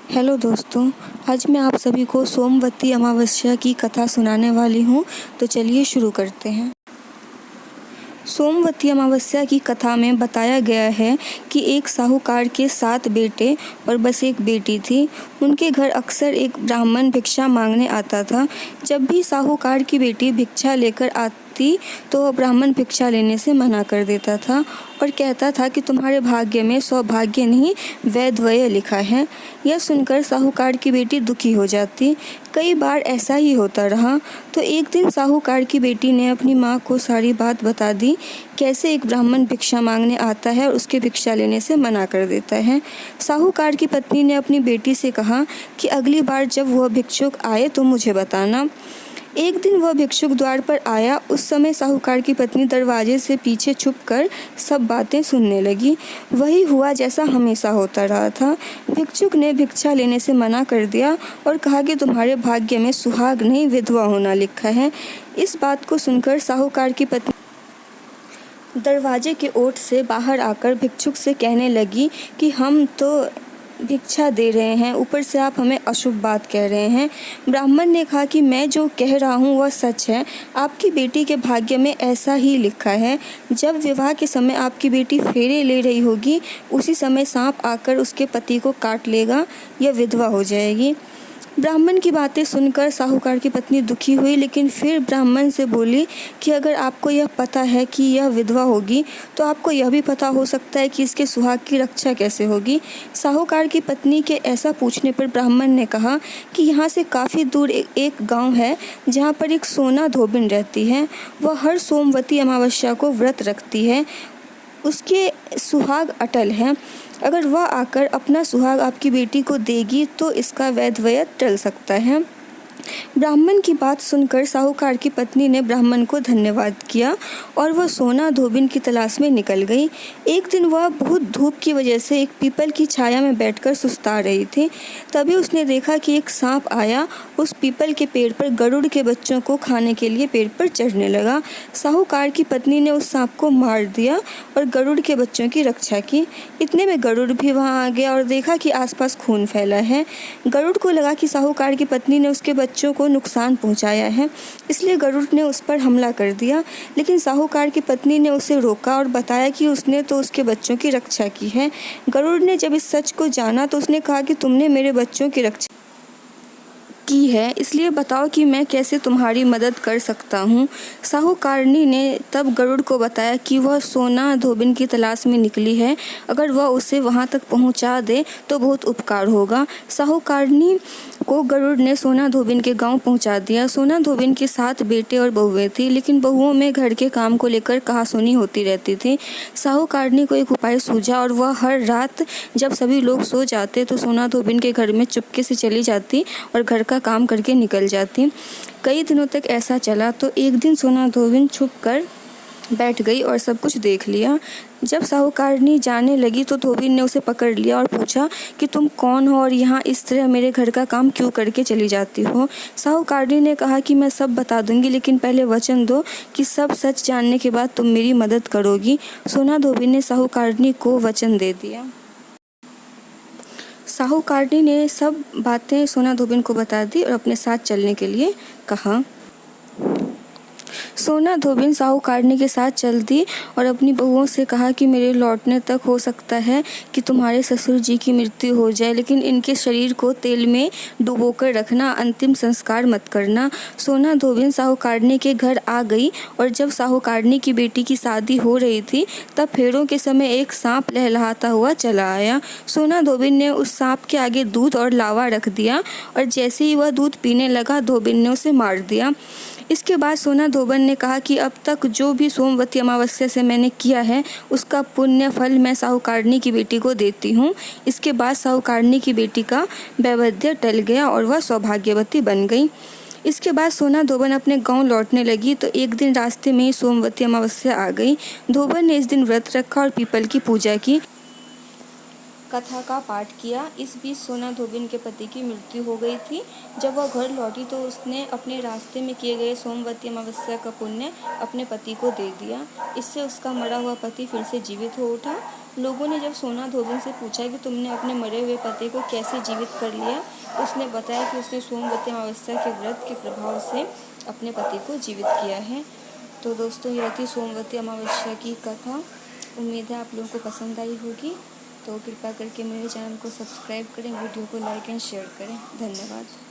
Hello दोस्तों, आज मैं आप सभी को सोमवती अमावस्या की कथा सुनाने वाली हूँ। तो चलिए शुरू करते हैं। सोमवती अमावस्या की कथा में बताया गया है कि एक साहूकार के 7 बेटे और बस एक बेटी थी। उनके घर अक्सर एक ब्राह्मण भिक्षा मांगने आता था। जब भी साहूकार की बेटी भिक्षा लेकर आती तो वह ब्राह्मण भिक्षा लेने से मना कर देता था और कहता था कि तुम्हारे भाग्य में सौभाग्य नहीं वैधव्य लिखा है। यह सुनकर साहूकार की बेटी दुखी हो जाती। कई बार ऐसा ही होता रहा। तो एक दिन साहूकार की बेटी ने अपनी माँ को सारी बात बता दी, कैसे एक ब्राह्मण भिक्षा मांगने आता है और उसके भिक्षा लेने से मना कर देता है। साहूकार की पत्नी ने अपनी बेटी से कहा कि अगली बार जब वह भिक्षुक आए तो मुझे बताना। एक दिन वह भिक्षुक द्वार पर आया। उस समय साहूकार की पत्नी दरवाजे से पीछे छुपकर सब बातें सुनने लगी। वही हुआ जैसा हमेशा होता रहा था। भिक्षुक ने भिक्षा लेने से मना कर दिया और कहा कि तुम्हारे भाग्य में सुहाग नहीं विधवा होना लिखा है। इस बात को सुनकर साहूकार की पत्नी दरवाजे के ओट से बाहर आकर भिक्षुक से कहने लगी कि हम तो भिक्षा दे रहे हैं, ऊपर से आप हमें अशुभ बात कह रहे हैं। ब्राह्मण ने कहा कि मैं जो कह रहा हूँ वह सच है। आपकी बेटी के भाग्य में ऐसा ही लिखा है। जब विवाह के समय आपकी बेटी फेरे ले रही होगी, उसी समय सांप आकर उसके पति को काट लेगा, यह विधवा हो जाएगी। ब्राह्मण की बातें सुनकर साहूकार की पत्नी दुखी हुई, लेकिन फिर ब्राह्मण से बोली कि अगर आपको यह पता है कि यह विधवा होगी तो आपको यह भी पता हो सकता है कि इसके सुहाग की रक्षा कैसे होगी। साहूकार की पत्नी के ऐसा पूछने पर ब्राह्मण ने कहा कि यहाँ से काफ़ी दूर एक गांव है जहाँ पर एक सोना धोबिन रहती है। वह हर सोमवती अमावस्या को व्रत रखती है। उसके सुहाग अटल है। अगर वह आकर अपना सुहाग आपकी बेटी को देगी तो इसका वैधव्य टल सकता है। ब्राह्मण की बात सुनकर साहूकार की पत्नी ने ब्राह्मण को धन्यवाद किया और वह सोना धोबिन की तलाश में निकल गई। एक दिन वह बहुत धूप की वजह से एक पीपल की छाया में बैठकर सुस्ता रही थी। तभी उसने देखा कि एक सांप आया, उस पीपल के पेड़ पर गरुड़ के बच्चों को खाने के लिए पेड़ पर चढ़ने लगा। साहूकार की पत्नी ने उस सांप को मार दिया और गरुड़ के बच्चों की रक्षा की। इतने में गरुड़ भी वहां आ गया और देखा कि आसपास खून फैला है। गरुड़ को लगा कि साहूकार की पत्नी ने उसके बच्चों को नुकसान पहुंचाया है, इसलिए गरुड़ ने उस पर हमला कर दिया। लेकिन साहूकार की पत्नी ने उसे रोका और बताया कि उसने तो उसके बच्चों की रक्षा की है। गरुड़ ने जब इस सच को जाना तो उसने कहा कि तुमने मेरे बच्चों की रक्षा की है, इसलिए बताओ कि मैं कैसे तुम्हारी मदद कर सकता हूँ। साहूकारनी ने तब गरुड़ को बताया कि वह सोना धोबिन की तलाश में निकली है, अगर वह उसे वहाँ तक पहुँचा दे तो बहुत उपकार होगा। साहूकारनी को गरुड़ ने सोना धोबिन के गांव पहुंचा दिया। सोना धोबिन के 7 बेटे और बहुएं थी, लेकिन बहुओं में घर के काम को लेकर कहासुनी होती रहती थी। साहूकारनी को एक उपाय सूझा और वह हर रात जब सभी लोग सो जाते तो सोना धोबिन के घर में चुपके से चली जाती और घर का काम करके निकल जाती। कई दिनों तक ऐसा चला तो एक दिन सोना धोबिन छुप कर बैठ गई और सब कुछ देख लिया। जब साहूकारनी जाने लगी तो धोबिन ने उसे पकड़ लिया और पूछा कि तुम कौन हो और यहाँ इस तरह मेरे घर का काम क्यों करके चली जाती हो। साहूकारनी ने कहा कि मैं सब बता दूंगी, लेकिन पहले वचन दो कि सब सच जानने के बाद तुम मेरी मदद करोगी। सोना धोबिन ने साहूकारनी को वचन दे दिया। साहूकारनी ने सब बातें सोना धोबिन को बता दी और अपने साथ चलने के लिए कहा। सोना धोबिन साहूकारनी के साथ चल दी और अपनी बहुओं से कहा कि मेरे लौटने तक हो सकता है कि तुम्हारे ससुर जी की मृत्यु हो जाए, लेकिन इनके शरीर को तेल में डुबोकर रखना, अंतिम संस्कार मत करना। सोना धोबिन साहूकारनी के घर आ गई और जब साहूकारनी की बेटी की शादी हो रही थी तब फेरों के समय एक सांप लहलहाता हुआ चला आया। सोना धोबिन ने उस सांप के आगे दूध और लावा रख दिया और जैसे ही वह दूध पीने लगा धोबिन ने उसे मार दिया। इसके बाद सोना धोबिन ने कहा कि अब तक जो भी सोमवती अमावस्या से मैंने किया है उसका पुण्य फल मैं साहूकारनी की बेटी को देती हूँ। इसके बाद साहूकारनी की बेटी का वैवध्य टल गया और वह सौभाग्यवती बन गई। इसके बाद सोना धोबिन अपने गांव लौटने लगी तो एक दिन रास्ते में ही सोमवती अमावस्या आ गई। धोबिन ने इस दिन व्रत रखा और पीपल की पूजा की, कथा का पाठ किया। इस बीच सोना धोबिन के पति की मृत्यु हो गई थी। जब वह घर लौटी तो उसने अपने रास्ते में किए गए सोमवती अमावस्या का पुण्य अपने पति को दे दिया। इससे उसका मरा हुआ पति फिर से जीवित हो उठा। लोगों ने जब सोना धोबिन से पूछा कि तुमने अपने मरे हुए पति को कैसे जीवित कर लिया, तो उसने बताया कि उसने सोमवती अमावस्या के व्रत के प्रभाव से अपने पति को जीवित किया है। तो दोस्तों, यह थी सोमवती अमावस्या की कथा। उम्मीद है आप लोगों को पसंद आई होगी। तो कृपया करके मेरे चैनल को सब्सक्राइब करें, वीडियो को लाइक एंड शेयर करें। धन्यवाद।